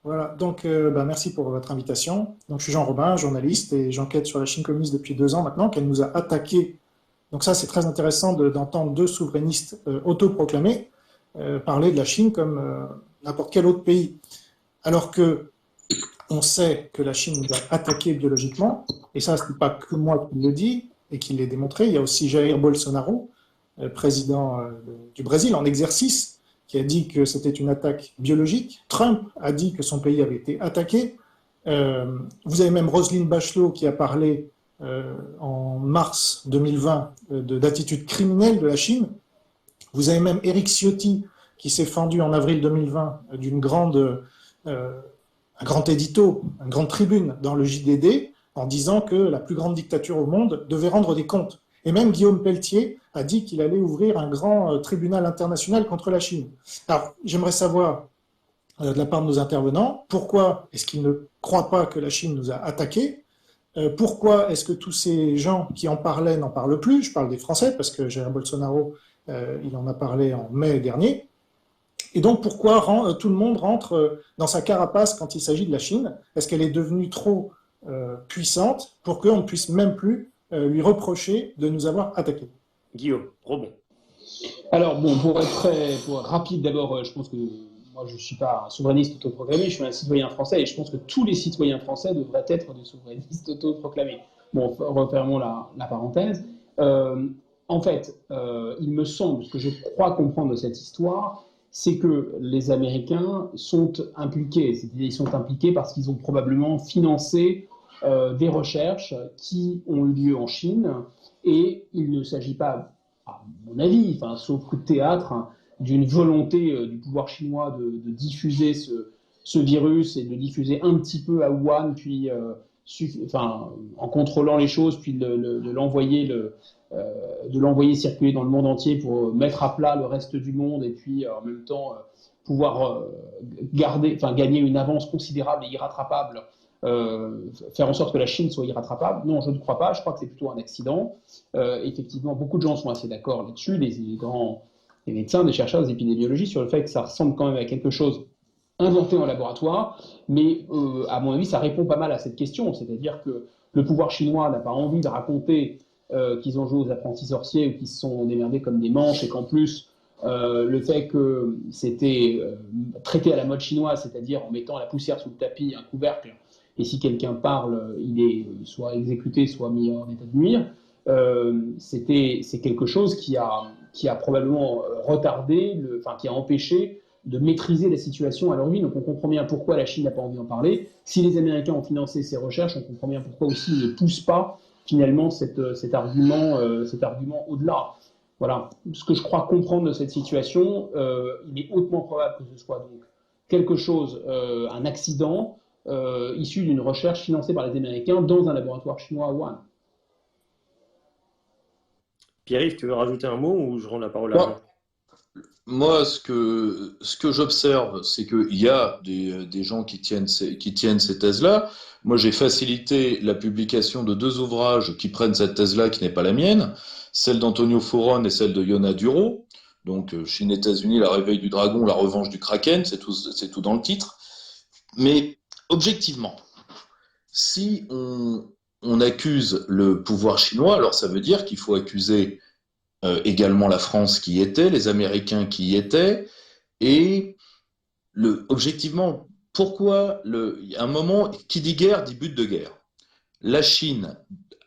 Voilà, donc merci pour votre invitation. Donc, je suis Jean Robin, journaliste, et j'enquête sur la Chine communiste depuis 2 ans maintenant, qu'elle nous a attaqués. Donc ça, c'est très intéressant d'entendre deux souverainistes autoproclamés parler de la Chine comme n'importe quel autre pays. Alors que on sait que la Chine nous a attaqués biologiquement, et ça, ce n'est pas que moi qui le dis et qui l'ai démontré, il y a aussi Jair Bolsonaro, président du Brésil en exercice, qui a dit que c'était une attaque biologique. Trump a dit que son pays avait été attaqué. Vous avez même Roselyne Bachelot qui a parlé en mars 2020 d'attitude criminelle de la Chine. Vous avez même Eric Ciotti qui s'est fendu en avril 2020 un grand édito, une grande tribune dans le JDD en disant que la plus grande dictature au monde devait rendre des comptes. Et même Guillaume Pelletier a dit qu'il allait ouvrir un grand tribunal international contre la Chine. Alors, j'aimerais savoir, de la part de nos intervenants, pourquoi est-ce qu'ils ne croient pas que la Chine nous a attaqués? Pourquoi est-ce que tous ces gens qui en parlaient n'en parlent plus? Je parle des Français, parce que Jair Bolsonaro, il en a parlé en mai dernier. Et donc, pourquoi tout le monde rentre dans sa carapace quand il s'agit de la Chine? Est-ce qu'elle est devenue trop puissante pour qu'on ne puisse même plus lui reprocher de nous avoir attaqués? Guillaume, rebond. Alors, bon, pour être rapide, d'abord, je pense que moi, je ne suis pas un souverainiste autoproclamé, je suis un citoyen français et je pense que tous les citoyens français devraient être des souverainistes autoproclamés. Bon, refermons la parenthèse. En fait, il me semble, ce que je crois comprendre de cette histoire, c'est que les Américains sont impliqués. C'est-à-dire, ils sont impliqués parce qu'ils ont probablement financé des recherches qui ont eu lieu en Chine et il ne s'agit pas, à mon avis, enfin, sauf coup de théâtre, hein, d'une volonté du pouvoir chinois de diffuser ce virus et de diffuser un petit peu à Wuhan, puis en contrôlant les choses, puis de l'envoyer circuler dans le monde entier pour mettre à plat le reste du monde et puis en même temps pouvoir gagner une avance considérable et irrattrapable, faire en sorte que la Chine soit irrattrapable. Non, je ne crois pas. Je crois que c'est plutôt un accident. Effectivement, beaucoup de gens sont assez d'accord là-dessus, les médecins, des chercheurs, des épidémiologistes, sur le fait que ça ressemble quand même à quelque chose inventé en laboratoire, mais à mon avis, ça répond pas mal à cette question, c'est-à-dire que le pouvoir chinois n'a pas envie de raconter qu'ils ont joué aux apprentis sorciers ou qu'ils se sont démerdés comme des manches et qu'en plus, le fait que c'était traité à la mode chinoise, c'est-à-dire en mettant la poussière sous le tapis, un couvercle, et si quelqu'un parle, il est soit exécuté, soit mis en état de nuire, c'est quelque chose qui a probablement retardé, qui a empêché de maîtriser la situation à l'origine. Donc on comprend bien pourquoi la Chine n'a pas envie d'en parler. Si les Américains ont financé ces recherches, on comprend bien pourquoi aussi ils ne poussent pas finalement cet argument au-delà. Voilà. Ce que je crois comprendre de cette situation, il est hautement probable que ce soit donc quelque chose, un accident issu d'une recherche financée par les Américains dans un laboratoire chinois à Wuhan. Pierre-Yves, tu veux rajouter un mot ou je rends la parole à Moi, Jean? moi, ce que j'observe, c'est qu'il y a des gens qui tiennent ces thèses-là. Moi, j'ai facilité la publication de deux ouvrages qui prennent cette thèse-là, qui n'est pas la mienne, celle d'Antonio Fouron et celle de Yona Duro. Donc, Chine, États-Unis, la réveil du dragon, la revanche du kraken, c'est tout dans le titre. Mais objectivement, si on accuse le pouvoir chinois, alors ça veut dire qu'il faut accuser également la France qui y était, les Américains qui y étaient, et objectivement, pourquoi il y a un moment, qui dit guerre dit but de guerre. La Chine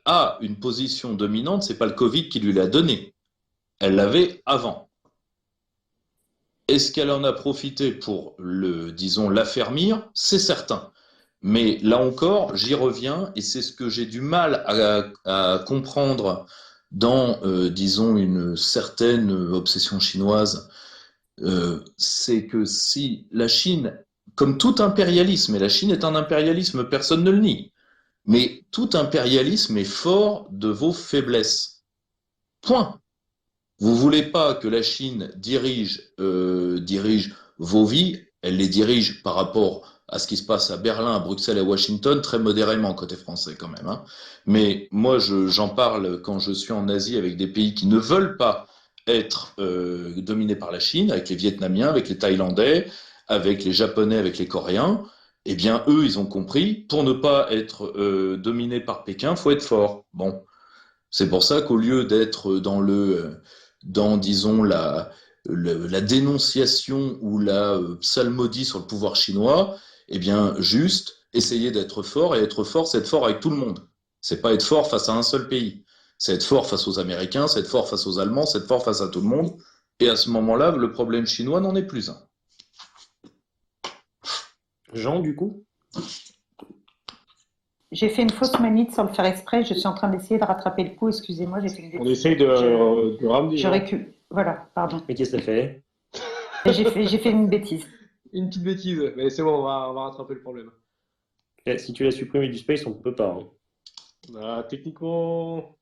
a une position dominante, c'est pas le Covid qui lui l'a donné, elle l'avait avant. Est-ce qu'elle en a profité pour disons, l'affermir? C'est certain. Mais là encore, j'y reviens, et c'est ce que j'ai du mal à comprendre dans, disons, une certaine obsession chinoise, c'est que si la Chine, comme tout impérialisme, et la Chine est un impérialisme, personne ne le nie, mais tout impérialisme est fort de vos faiblesses. Point. Vous voulez pas que la Chine dirige vos vies, elle les dirige par rapport à ce qui se passe à Berlin, à Bruxelles et à Washington, très modérément côté français quand même. Hein. Mais moi, j'en parle quand je suis en Asie avec des pays qui ne veulent pas être dominés par la Chine, avec les Vietnamiens, avec les Thaïlandais, avec les Japonais, avec les Coréens. Eh bien, eux, ils ont compris, pour ne pas être dominé par Pékin, faut être fort. Bon, c'est pour ça qu'au lieu d'être dans, disons, la dénonciation ou la psalmodie sur le pouvoir chinois, eh bien, juste essayer d'être fort, et être fort, c'est être fort avec tout le monde. C'est pas être fort face à un seul pays. C'est être fort face aux Américains, c'est être fort face aux Allemands, c'est être fort face à tout le monde. Et à ce moment-là, le problème chinois n'en est plus un. Jean, du coup? J'ai fait une fausse manip sans le faire exprès. Je suis en train d'essayer de rattraper le coup. Excusez-moi, j'ai fait une On bêtise. essaye de ramener. Je récupère. Voilà, pardon. Mais qu'est-ce que ça fait? J'ai fait une bêtise. Une petite bêtise, mais c'est bon, on va rattraper le problème. Si tu l'as supprimé du space, on ne peut pas. Hein. Techniquement.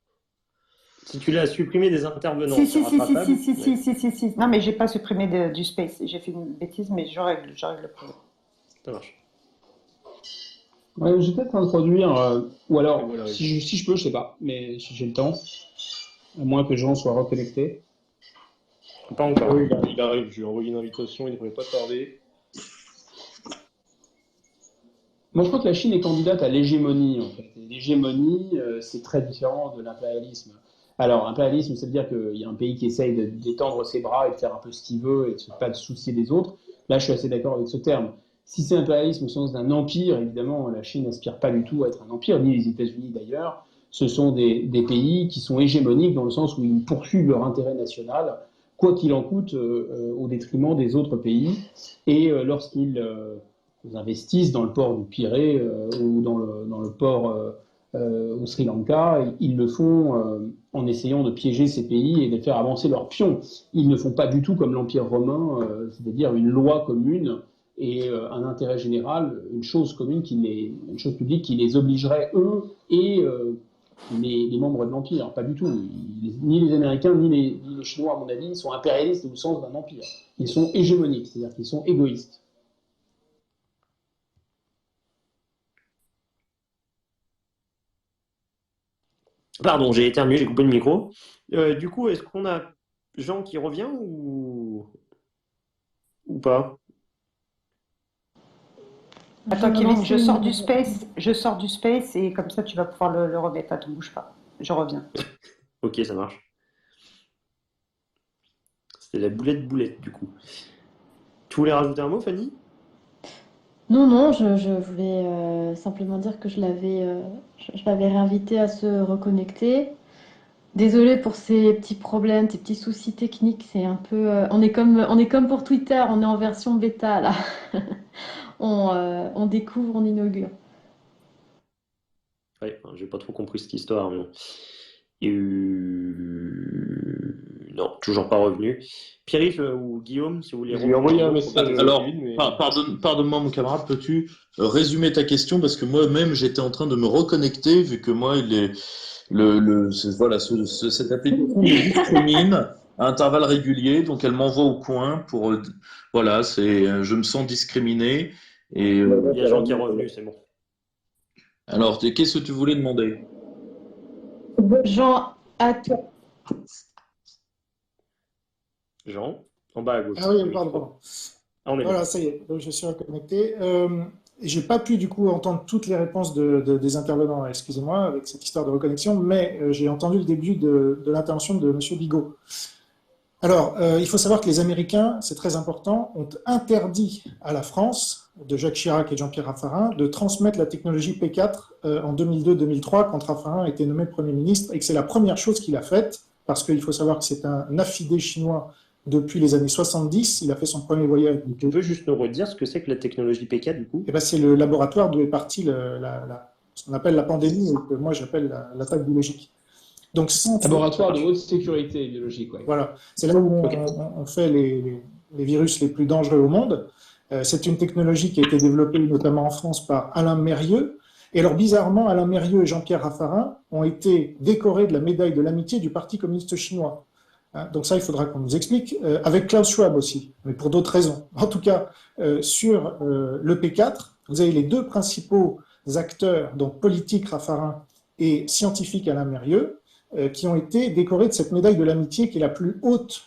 Si tu l'as supprimé des intervenants, Si, c'est si, si, si, rattrapable. si, si, si, si, si, si. Non, mais j'ai pas supprimé du space. J'ai fait une bêtise, mais je règle le problème. Ça marche. Ouais, je vais peut-être introduire, ou alors, Et voilà, oui. si je peux, je sais pas, mais si j'ai le temps, à moins que Jean soit reconnecté. Pas encore. Oui, il arrive, je lui ai envoyé une invitation, il ne devrait pas tarder. Moi, je crois que la Chine est candidate à l'hégémonie, en fait. Et l'hégémonie, c'est très différent de l'impérialisme. Alors, impérialisme, ça veut dire qu'il y a un pays qui essaye d'étendre ses bras et de faire un peu ce qu'il veut et de ne pas de soucier des autres. Là, je suis assez d'accord avec ce terme. Si c'est impérialisme au sens d'un empire, évidemment, la Chine n'aspire pas du tout à être un empire, ni les États-Unis d'ailleurs. Ce sont des pays qui sont hégémoniques dans le sens où ils poursuivent leur intérêt national, quoi qu'il en coûte, au détriment des autres pays. Et lorsqu'ils investissent dans le port du Pirée ou dans le port au Sri Lanka, ils le font en essayant de piéger ces pays et de faire avancer leurs pions. Ils ne font pas du tout comme l'Empire romain, c'est-à-dire une loi commune et un intérêt général, une chose commune, une chose publique qui les obligerait, eux, et les membres de l'Empire. Pas du tout. Ni les Américains, ni les Chinois, à mon avis, sont impérialistes au sens d'un empire. Ils sont hégémoniques, c'est-à-dire qu'ils sont égoïstes. Pardon, j'ai éternué, j'ai coupé le micro. Du coup, est-ce qu'on a Jean qui revient ou pas? Attends, Kevin, je sors du space et comme ça, tu vas pouvoir le remettre. Attends, bouge pas. Je reviens. Ok, ça marche. C'était la boulette, du coup. Tu voulais rajouter un mot, Fanny? Non, je voulais simplement dire que je l'avais réinvité à se reconnecter. Désolée pour ces petits problèmes, ces petits soucis techniques. C'est un peu, on est comme pour Twitter, on est en version bêta là. On découvre, on inaugure. Ouais, j'ai pas trop compris cette histoire, mais bon. Non, toujours pas revenu. Pierre-Yves ou Guillaume, si vous voulez Je lui ai envoyé un revenir. message. Alors, Kevin, mais- pardonne-moi, mon camarade, peux-tu résumer ta question? Parce que moi-même, j'étais en train de me reconnecter, vu que moi, cette application me discrimine à intervalles réguliers, donc elle m'envoie au coin pour, je me sens discriminé. Et, Il y a Jean qui est revenu, c'est bon. alors, qu'est-ce que tu voulais demander? Jean, à toi. Jean, en bas à gauche. Ah oui, pardon. Ah, on est bon. Voilà, ça y est, donc je suis reconnecté. J'ai pas pu du coup entendre toutes les réponses des intervenants, excusez-moi, avec cette histoire de reconnexion, mais j'ai entendu le début de l'intervention de M. Bigot. Alors, il faut savoir que les Américains, c'est très important, ont interdit à la France, de Jacques Chirac et Jean-Pierre Raffarin, de transmettre la technologie P4 en 2002-2003, quand Raffarin a été nommé Premier ministre, et que c'est la première chose qu'il a faite, parce qu'il faut savoir que c'est un affidé chinois depuis les années 70, il a fait son premier voyage. Tu veux juste nous redire ce que c'est que la technologie PK, du coup? Et ben, c'est le laboratoire d'où est partie ce qu'on appelle la pandémie, et que moi j'appelle l'attaque biologique. Donc, Laboratoire de haute sécurité biologique, ouais. Voilà, c'est là où on fait les virus les plus dangereux au monde. C'est une technologie qui a été développée notamment en France par Alain Mérieux. Et alors, bizarrement, Alain Mérieux et Jean-Pierre Raffarin ont été décorés de la médaille de l'amitié du Parti communiste chinois. Donc ça, il faudra qu'on nous explique, avec Klaus Schwab aussi, mais pour d'autres raisons. En tout cas, sur le P4, vous avez les deux principaux acteurs, donc politiques Raffarin et scientifiques Alain Mérieux, qui ont été décorés de cette médaille de l'amitié, qui est la plus haute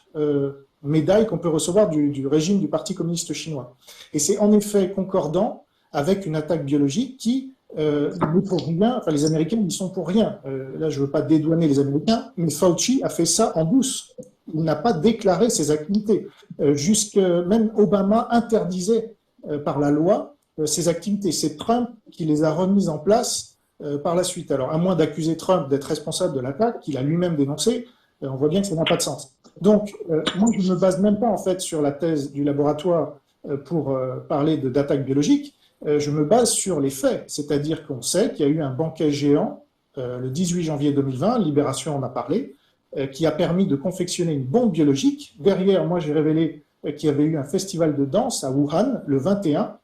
médaille qu'on peut recevoir du régime du Parti communiste chinois. Et c'est en effet concordant avec une attaque biologique qui n'est pour rien, enfin les Américains n'y sont pour rien. Là, je ne veux pas dédouaner les Américains, mais Fauci a fait ça en douce. Il n'a pas déclaré ses activités. Même Obama interdisait par la loi ces activités. C'est Trump qui les a remises en place par la suite. Alors, à moins d'accuser Trump d'être responsable de l'attaque, qu'il a lui-même dénoncé, on voit bien que ça n'a pas de sens. Donc, moi, je ne me base même pas en fait sur la thèse du laboratoire pour parler d'attaque biologique. Je me base sur les faits, c'est-à-dire qu'on sait qu'il y a eu un banquet géant le 18 janvier 2020, Libération en a parlé, qui a permis de confectionner une bombe biologique. Derrière, moi, j'ai révélé qu'il y avait eu un festival de danse à Wuhan le 21,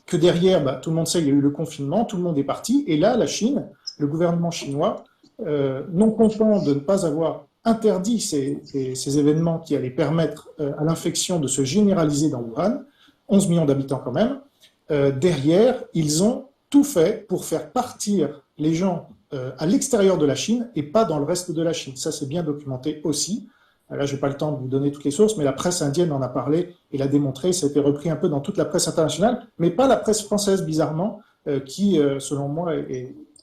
que derrière, tout le monde sait, il y a eu le confinement, tout le monde est parti, et là, la Chine, le gouvernement chinois, non content de ne pas avoir interdit ces événements qui allaient permettre à l'infection de se généraliser dans Wuhan, 11 millions d'habitants quand même, derrière, ils ont tout fait pour faire partir les gens à l'extérieur de la Chine et pas dans le reste de la Chine. Ça, c'est bien documenté aussi. Là, je n'ai pas le temps de vous donner toutes les sources, mais la presse indienne en a parlé et l'a démontré. Ça a été repris un peu dans toute la presse internationale, mais pas la presse française, bizarrement, qui, selon moi,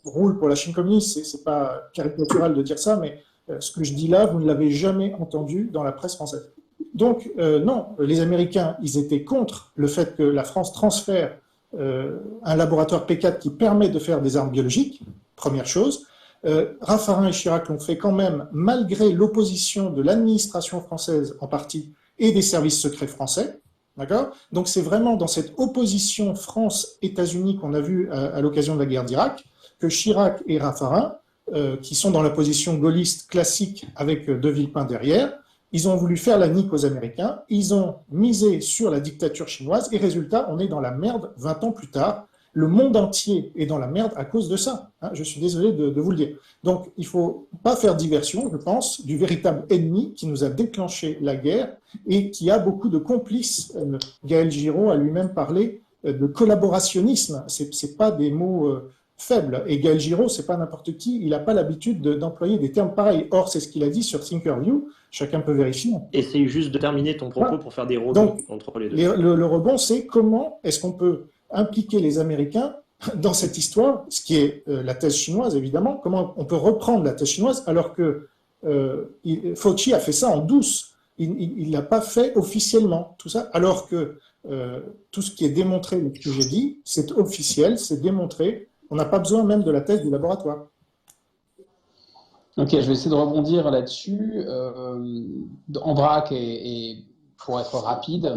roule pour la Chine communiste. Ce n'est pas caricatural de dire ça, mais ce que je dis là, vous ne l'avez jamais entendu dans la presse française. Donc, non, les Américains, ils étaient contre le fait que la France transfère un laboratoire P4 qui permet de faire des armes biologiques, première chose. Raffarin et Chirac l'ont fait quand même, malgré l'opposition de l'administration française en partie et des services secrets français. D'accord ? Donc, c'est vraiment dans cette opposition France-États-Unis qu'on a vu à l'occasion de la guerre d'Irak que Chirac et Raffarin, qui sont dans la position gaulliste classique avec De Villepin derrière, ils ont voulu faire la nique aux Américains, ils ont misé sur la dictature chinoise, et résultat, on est dans la merde 20 ans plus tard. Le monde entier est dans la merde à cause de ça. Je suis désolé de vous le dire. Donc, il ne faut pas faire diversion, je pense, du véritable ennemi qui nous a déclenché la guerre et qui a beaucoup de complices. Gaël Giraud a lui-même parlé de collaborationnisme. Ce n'est pas des mots faibles. Et Gaël Giraud, ce n'est pas n'importe qui. Il n'a pas l'habitude d'employer des termes pareils. Or, c'est ce qu'il a dit sur Thinkerview. Chacun peut vérifier. Essaye juste de terminer ton propos pour faire des rebonds Donc, entre les deux. Le rebond, c'est comment est-ce qu'on peut impliquer les Américains dans cette histoire, ce qui est la thèse chinoise, évidemment. Comment on peut reprendre la thèse chinoise alors que Fauci a fait ça en douce. Il ne l'a pas fait officiellement, tout ça, alors que tout ce qui est démontré, ce que j'ai dit, c'est officiel, c'est démontré. On n'a pas besoin même de la thèse du laboratoire. Ok, je vais essayer de rebondir là-dessus. En vrac et pour être rapide,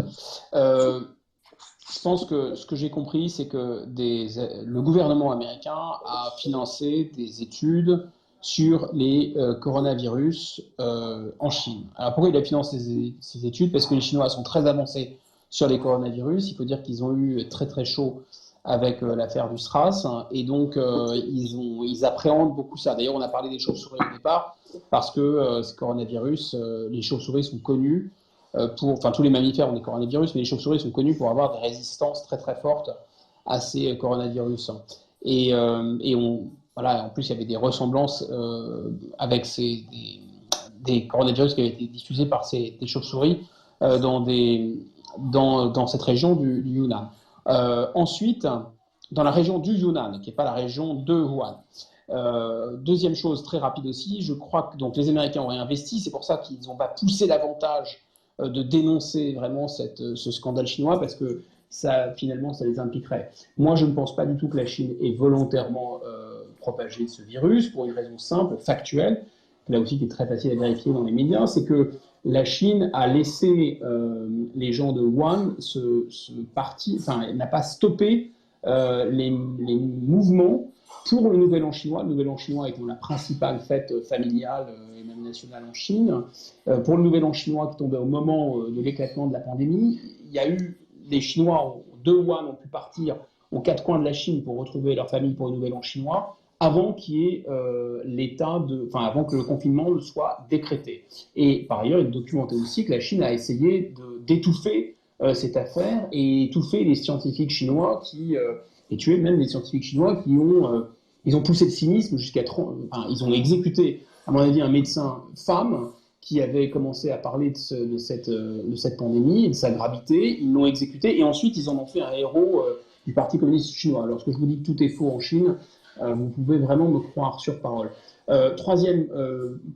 je pense que ce que j'ai compris, c'est que le gouvernement américain a financé des études sur les coronavirus en Chine. Alors pourquoi il a financé ces études? Parce que les Chinois sont très avancés sur les coronavirus. Il faut dire qu'ils ont eu très très chaud avec l'affaire du SRAS, et donc ils appréhendent beaucoup ça. D'ailleurs, on a parlé des chauves-souris au départ, parce que ces coronavirus, les chauves-souris sont connus enfin tous les mammifères ont des coronavirus, mais les chauves-souris sont connus pour avoir des résistances très très fortes à ces coronavirus. Et voilà, en plus, il y avait des ressemblances avec des coronavirus qui avaient été diffusés par des chauves-souris dans cette région du Yunnan. Ensuite, dans la région du Yunnan, qui n'est pas la région de Wuhan. Deuxième chose très rapide aussi, je crois que donc, les Américains ont investi, c'est pour ça qu'ils n'ont pas poussé davantage de dénoncer vraiment ce scandale chinois, parce que finalement, ça les impliquerait. Moi, je ne pense pas du tout que la Chine ait volontairement propagé ce virus, pour une raison simple, factuelle, là aussi qui est très facile à vérifier dans les médias, c'est que la Chine a laissé les gens de Wuhan n'a pas stoppé les mouvements pour le Nouvel An chinois. Le Nouvel An chinois étant la principale fête familiale et même nationale en Chine. Pour le Nouvel An chinois qui tombait au moment de l'éclatement de la pandémie, il y a eu les Chinois de Wuhan ont pu partir aux quatre coins de la Chine pour retrouver leur famille pour le Nouvel An chinois, avant qu'il y ait avant que le confinement ne soit décrété. Et par ailleurs, il est documenté aussi que la Chine a essayé d'étouffer cette affaire et étouffer les scientifiques chinois et tuer même les scientifiques chinois qui ont poussé le cynisme jusqu'à ils ont exécuté, à mon avis, un médecin femme qui avait commencé à parler de cette pandémie et de sa gravité. Ils l'ont exécuté et ensuite ils en ont fait un héros du Parti communiste chinois. Lorsque je vous dis que tout est faux en Chine, vous pouvez vraiment me croire sur parole. Troisième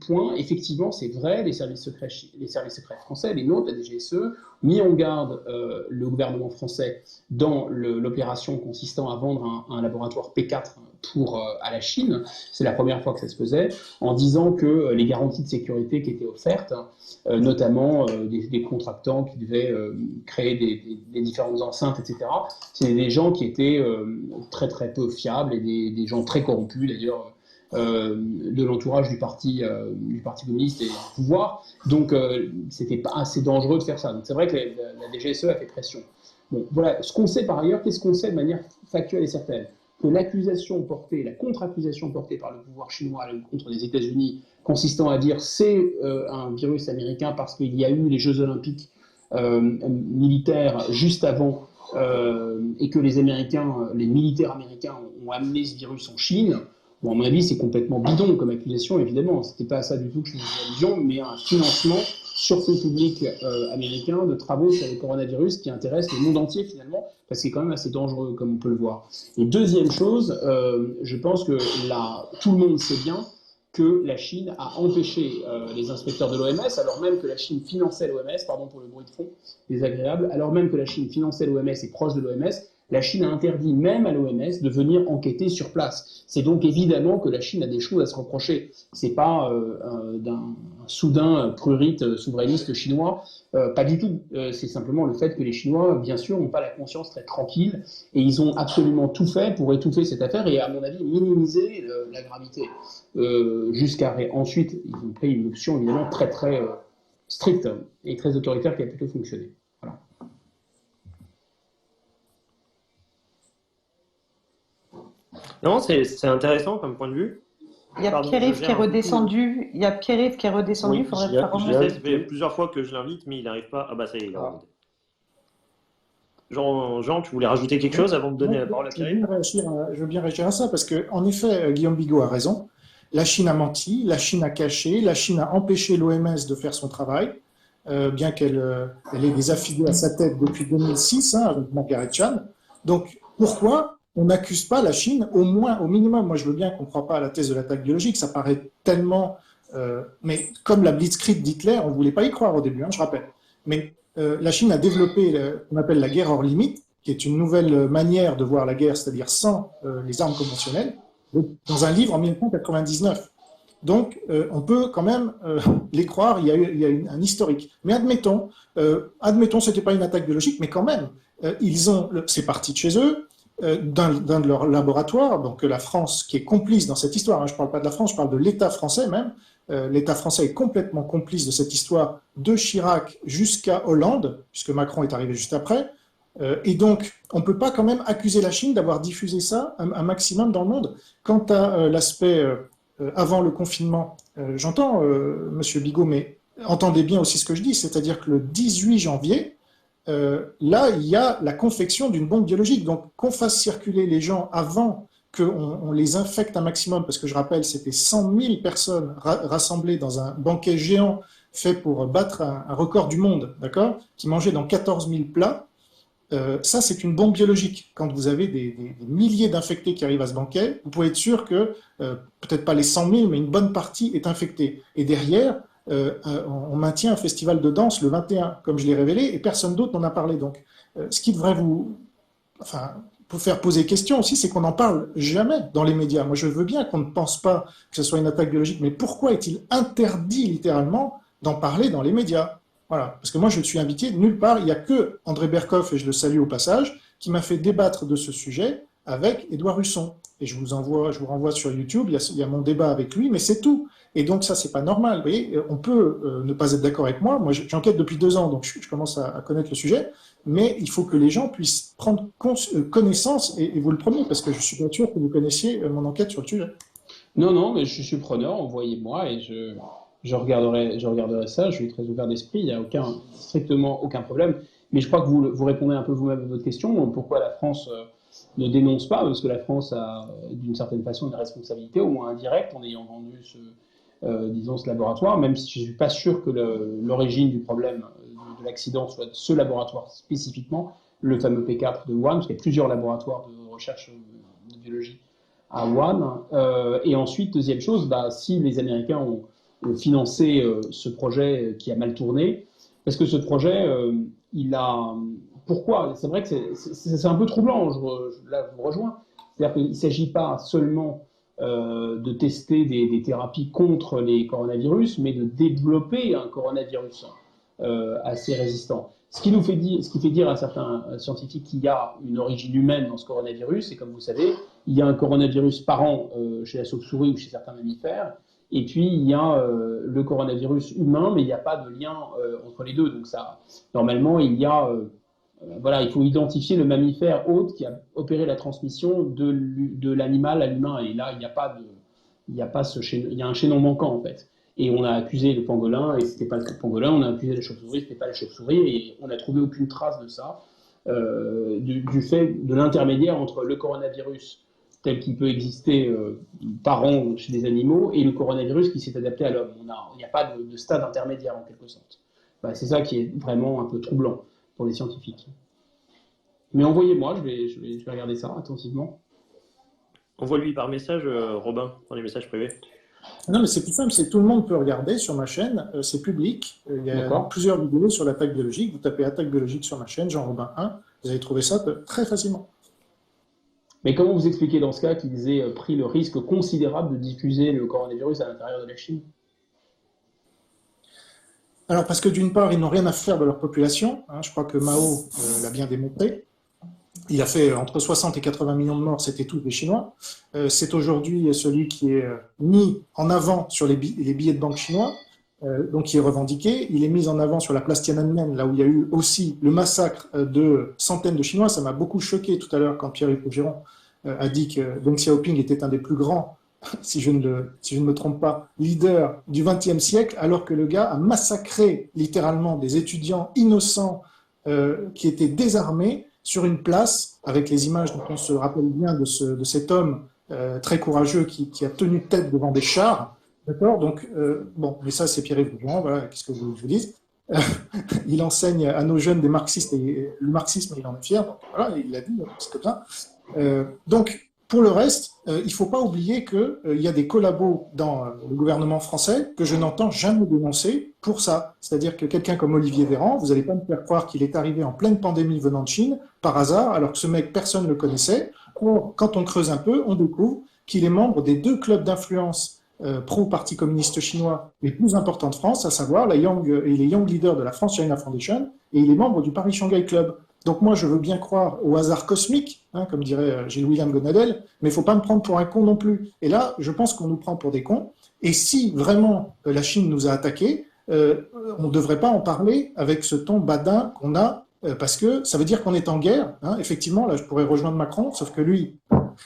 point, effectivement, c'est vrai, les services secrets français, les nôtres, la DGSE, mis en garde le gouvernement français dans l'opération consistant à vendre un laboratoire P4 à la Chine. C'est la première fois que ça se faisait, en disant que les garanties de sécurité qui étaient offertes, notamment des contractants qui devaient créer des différentes enceintes, etc., c'est des gens qui étaient très très peu fiables et des gens très corrompus d'ailleurs. De l'entourage du parti communiste et du pouvoir. Donc, c'était pas assez dangereux de faire ça. Donc, c'est vrai que la DGSE a fait pression. Bon, voilà. Ce qu'on sait par ailleurs, qu'est-ce qu'on sait de manière factuelle et certaine? Que la contre-accusation portée par le pouvoir chinois contre les États-Unis, consistant à dire c'est un virus américain parce qu'il y a eu les Jeux Olympiques militaires juste avant et que les militaires américains ont amené ce virus en Chine. Bon, à mon avis, c'est complètement bidon comme accusation, évidemment. C'était pas à ça du tout que je faisais allusion, mais un financement sur fonds publics américains de travaux sur le coronavirus qui intéresse le monde entier finalement, parce que c'est quand même assez dangereux, comme on peut le voir. Et deuxième chose, je pense que là, tout le monde sait bien que la Chine a empêché les inspecteurs de l'OMS, alors même que la Chine finançait l'OMS, pardon pour le bruit de fond désagréable, alors même que la Chine finançait l'OMS et proche de l'OMS, la Chine a interdit même à l'OMS de venir enquêter sur place. C'est donc évidemment que la Chine a des choses à se reprocher. C'est pas d'un soudain prurite souverainiste chinois, pas du tout. C'est simplement le fait que les Chinois, bien sûr, n'ont pas la conscience très tranquille et ils ont absolument tout fait pour étouffer cette affaire et, à mon avis, minimiser la gravité. Jusqu'à ensuite, ils ont pris une option évidemment très très stricte et très autoritaire qui a plutôt fonctionné. Voilà. Non, c'est intéressant comme point de vue. Il y a Pardon, Pierre-Yves je qui est gère un peu. redescendu. Il y a Pierre-Yves qui est redescendu. Il faudrait le faire Je remonter. sais, ça fait plusieurs fois que je l'invite, mais il n'arrive pas. Ah bah ça y est, il a remonté. Jean, tu voulais rajouter quelque chose avant de donner la parole à Pierre-Yves? Je veux bien réagir à ça, parce que, en effet, Guillaume Bigot a raison. La Chine a menti, la Chine a caché, la Chine a empêché l'OMS de faire son travail, bien qu'elle ait des affidés à sa tête depuis 2006, avec Margaret Chan. Donc, pourquoi on n'accuse pas la Chine, au moins, au minimum? Moi, je veux bien qu'on ne croit pas à la thèse de l'attaque biologique, ça paraît tellement... mais comme la Blitzkrieg d'Hitler, on ne voulait pas y croire au début, je rappelle. Mais la Chine a développé ce qu'on appelle la guerre hors limite, qui est une nouvelle manière de voir la guerre, c'est-à-dire sans les armes conventionnelles, dans un livre en 1999. Donc, on peut quand même les croire, il y a un historique. Mais admettons, ce n'était pas une attaque biologique, mais quand même, c'est parti de chez eux, d'un de leurs laboratoires, donc la France qui est complice dans cette histoire, je ne parle pas de la France, je parle de l'État français même. L'État français est complètement complice de cette histoire de Chirac jusqu'à Hollande, puisque Macron est arrivé juste après. Et donc, on ne peut pas quand même accuser la Chine d'avoir diffusé ça un maximum dans le monde. Quant à l'aspect avant le confinement, j'entends Monsieur Bigot, mais entendez bien aussi ce que je dis, c'est-à-dire que le 18 janvier, là, il y a la confection d'une bombe biologique. Donc, qu'on fasse circuler les gens avant qu'on les infecte un maximum, parce que je rappelle, c'était 100 000 personnes rassemblées dans un banquet géant fait pour battre un record du monde, d'accord, qui mangeait dans 14 000 plats. Ça, c'est une bombe biologique. Quand vous avez des milliers d'infectés qui arrivent à ce banquet, vous pouvez être sûr que, peut-être pas les 100 000, mais une bonne partie est infectée. Et derrière, on maintient un festival de danse le 21, comme je l'ai révélé, et personne d'autre n'en a parlé. Donc, ce qui devrait vous faire poser question aussi, c'est qu'on n'en parle jamais dans les médias. Moi, je veux bien qu'on ne pense pas que ce soit une attaque biologique, mais pourquoi est-il interdit, littéralement, d'en parler dans les médias? Voilà. Parce que moi, je ne suis invité nulle part. Il n'y a que André Berkoff, et je le salue au passage, qui m'a fait débattre de ce sujet avec Édouard Husson. Et je vous renvoie sur YouTube, il y a mon débat avec lui, mais c'est tout. Et donc ça, c'est pas normal. Vous voyez, on peut ne pas être d'accord avec moi. Moi, j'enquête depuis 2 ans, donc je commence à connaître le sujet. Mais il faut que les gens puissent prendre connaissance, et vous le prenez, parce que je suis pas sûr que vous connaissiez mon enquête sur le sujet. Non, mais je suis preneur, envoyez-moi et je regarderai ça. Je suis très ouvert d'esprit, il n'y a strictement aucun problème. Mais je crois que vous répondez un peu vous-même à votre question. Pourquoi la France ne dénonce pas? Parce que la France a, d'une certaine façon, une responsabilité, au moins indirecte, en ayant vendu ce laboratoire, même si je ne suis pas sûr que l'origine du problème de l'accident soit de ce laboratoire spécifiquement. le fameux P4 de Wuhan, parce qu'il y a plusieurs laboratoires de recherche de biologie à Wuhan. Et ensuite, deuxième chose, si les Américains ont financé ce projet qui a mal tourné, parce que ce projet, Pourquoi? C'est vrai que c'est un peu troublant, là je vous rejoins. C'est-à-dire qu'il ne s'agit pas seulement de tester des thérapies contre les coronavirus, mais de développer un coronavirus assez résistant. Ce qui fait dire à certains scientifiques qu'il y a une origine humaine dans ce coronavirus, et comme vous savez, il y a un coronavirus par an chez la chauve-souris ou chez certains mammifères, et puis il y a le coronavirus humain, mais il n'y a pas de lien entre les deux. Donc normalement, il faut identifier le mammifère hôte qui a opéré la transmission de l'animal à l'humain, et là, il y a un chaînon manquant en fait. Et on a accusé le pangolin, et c'était pas le pangolin, on a accusé la chauve-souris, c'était pas la chauve-souris, et on n'a trouvé aucune trace de ça, du fait de l'intermédiaire entre le coronavirus tel qu'il peut exister par an chez des animaux, et le coronavirus qui s'est adapté à l'homme. Il n'y a pas de stade intermédiaire en quelque sorte. C'est ça qui est vraiment un peu troublant pour les scientifiques. Mais envoyez-moi, je vais regarder ça attentivement. Envoie-lui par message, Robin, dans les messages privés. Non, mais c'est plus simple, c'est que tout le monde peut regarder sur ma chaîne, c'est public. Il y a plusieurs vidéos sur l'attaque biologique. Vous tapez attaque biologique sur ma chaîne, Jean Robin 1, vous allez trouver ça très facilement. Mais comment vous expliquez dans ce cas qu'ils aient pris le risque considérable de diffuser le coronavirus à l'intérieur de la Chine? Alors, parce que d'une part, ils n'ont rien à faire de leur population. Je crois que Mao l'a bien démontré. Il a fait entre 60 et 80 millions de morts, c'était tous des Chinois. C'est aujourd'hui celui qui est mis en avant sur les billets de banque chinois, donc qui est revendiqué. Il est mis en avant sur la place Tiananmen, là où il y a eu aussi le massacre de centaines de Chinois. Ça m'a beaucoup choqué tout à l'heure quand Pierre-Yves Rougiron a dit que Deng Xiaoping était un des plus grands, si je ne me trompe pas, leaders du XXe siècle, alors que le gars a massacré littéralement des étudiants innocents qui étaient désarmés sur une place, avec les images dont on se rappelle bien de cet homme très courageux qui a tenu tête devant des chars. D'accord? Donc, mais ça, c'est Pierre-Yves Rougiron, voilà, qu'est-ce que je vous dis? Il enseigne à nos jeunes des marxistes, et le marxisme, il en est fier, donc voilà, il l'a dit, c'est comme ça. Donc, pour le reste, il ne faut pas oublier qu'il y a des collabos dans le gouvernement français que je n'entends jamais dénoncer pour ça. C'est-à-dire que quelqu'un comme Olivier Véran, vous n'allez pas me faire croire qu'il est arrivé en pleine pandémie venant de Chine, par hasard, alors que ce mec, personne ne le connaissait. Or, quand on creuse un peu, on découvre qu'il est membre des 2 clubs d'influence pro-Parti communiste chinois les plus importants de France, à savoir les Young Leaders de la France China Foundation, et il est membre du Paris Shanghai Club. Donc moi, je veux bien croire au hasard cosmique, comme dirait Gilles-William Gonadel, mais il ne faut pas me prendre pour un con non plus. Et là, je pense qu'on nous prend pour des cons. Et si vraiment la Chine nous a attaqués, on ne devrait pas en parler avec ce ton badin qu'on a, parce que ça veut dire qu'on est en guerre. Effectivement, là, je pourrais rejoindre Macron, sauf que lui,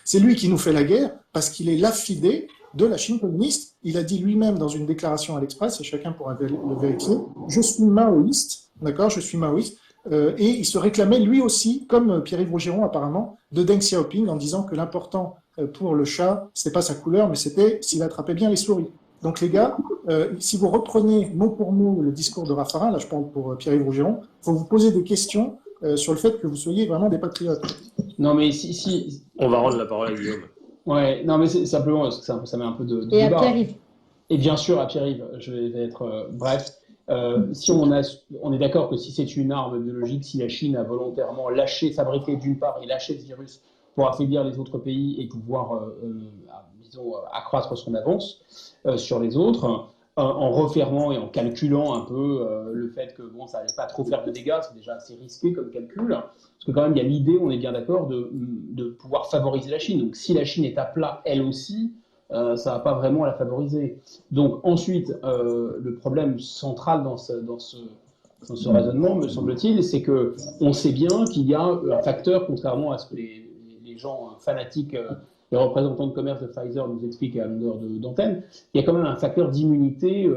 c'est lui qui nous fait la guerre, parce qu'il est l'affidé de la Chine communiste. Il a dit lui-même dans une déclaration à l'Express, et chacun pourra le vérifier, je suis maoïste, d'accord, je suis maoïste. Et il se réclamait lui aussi, comme Pierre-Yves Rougiron apparemment, de Deng Xiaoping en disant que l'important pour le chat, c'était pas sa couleur, mais c'était s'il attrapait bien les souris. Donc les gars, si vous reprenez mot pour mot le discours de Raffarin, là je parle pour Pierre-Yves Rougiron, il faut vous poser des questions sur le fait que vous soyez vraiment des patriotes. Non mais si... On va rendre la parole à Guillaume. Ouais, non mais c'est simplement parce que ça met un peu de Et débat. à Pierre-Yves. Et bien sûr à Pierre-Yves, je vais être bref. Si on est d'accord que si c'est une arme biologique, si la Chine a volontairement fabriqué d'une part et lâché ce virus pour affaiblir les autres pays et pouvoir, disons, accroître son avance sur les autres, en refermant et en calculant un peu le fait que bon, ça n'allait pas trop faire de dégâts, c'est déjà assez risqué comme calcul, parce que quand même il y a l'idée, on est bien d'accord, de pouvoir favoriser la Chine. Donc si la Chine est à plat, elle aussi, ça ne va pas vraiment la favoriser. Donc ensuite, le problème central dans ce raisonnement, me semble-t-il, c'est qu'on sait bien qu'il y a un facteur, contrairement à ce que les gens fanatiques, les représentants de commerce de Pfizer nous expliquent à longueur d'antenne, il y a quand même un facteur d'immunité